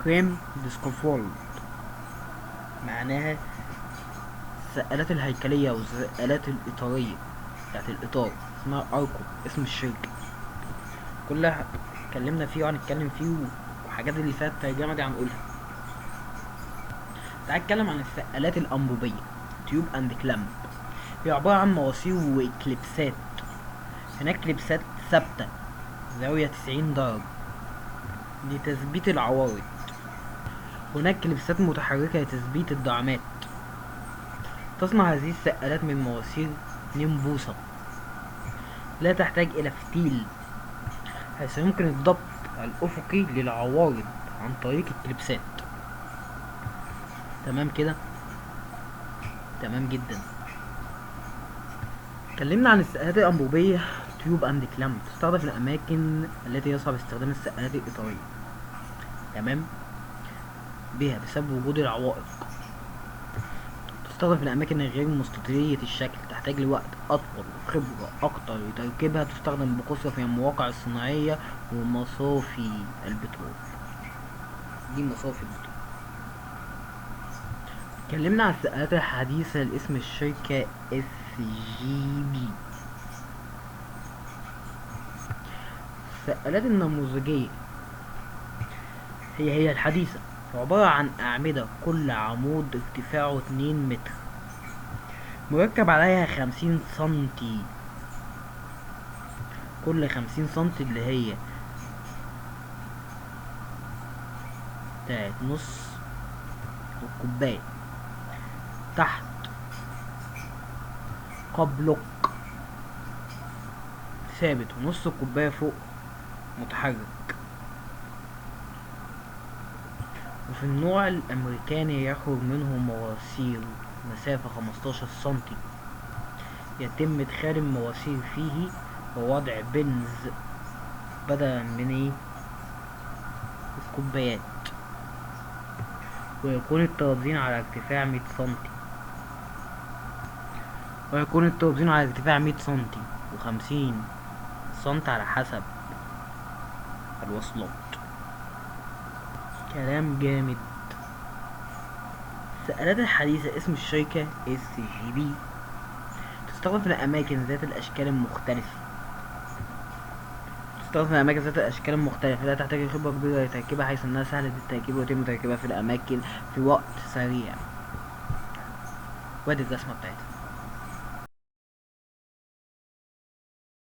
فريم ديسكفولد، معناها السقالات الهيكلية والسقالات الإطارية بتاعت الإطار، اسمها أركو، اسم الشركة. كلها اتكلمنا فيه وهنتكلم فيه، وحاجات اللي فيها الترجمة دي هنقولها. تعال نتكلم عن السقالات الأنبوبية، تيوب أند كلامب. هي عبارة عن مواسير وكليبسات. هناك كليبسات ثابتة زاوية 90 درجة لتثبيت العوارض، هناك كليبسات متحركة لتثبيت الدعامات. تصنع هذه السقالات من مواسير نيمبوسا، لا تحتاج إلى فتيل، حيث يمكن الضبط الأفقي للعوارض عن طريق الكليبسات. تمام كده، تمام جدا. اتكلمنا عن السقالات الأنبوبية تيوب أند كلامب، تستخدم في الأماكن التي يصعب استخدام السقالات الإطارية. تمام، بها بسبب وجود العوائق. تستخدم في الأماكن الغير مستطيلية الشكل، تحتاج لوقت أطول وخبرة أكتر لتركيبها. تستخدم بكثرة في المواقع الصناعية ومصافي البترول. دي مصافي البترول. اتكلمنا عن السقالات الحديثة لاسم الشركة SGB. السقالات النموذجية هي الحديثة، عبارة عن أعمدة كل عمود ارتفاعه 2 متر، مركب عليها 50 سنتي. كل 50 سنتي اللي هي بتاعت نص الكوباية تحت قبلك ثابت، ونص الكوباية فوق متحرك. وفي النوع الأمريكاني يخرج منه مواسير مسافة 15 سنتي، يتم إدخال المواسير فيه ووضع بنز بدلا من الكوبايات، ويكون التوزيع على ارتفاع 100 سنتي، و50 سنتي على حسب الوصلات. كلام جامد. السقالات الحديثة اسم الشركة SGB، تستخدم في الأماكن ذات الأشكال المختلفة. لا تحتاج خبرة كبيرة لتركيبها، حيث أنها سهلة التركيب ويتم تركيبها في الأماكن في وقت سريع. وادي الرسمة بتاعتها.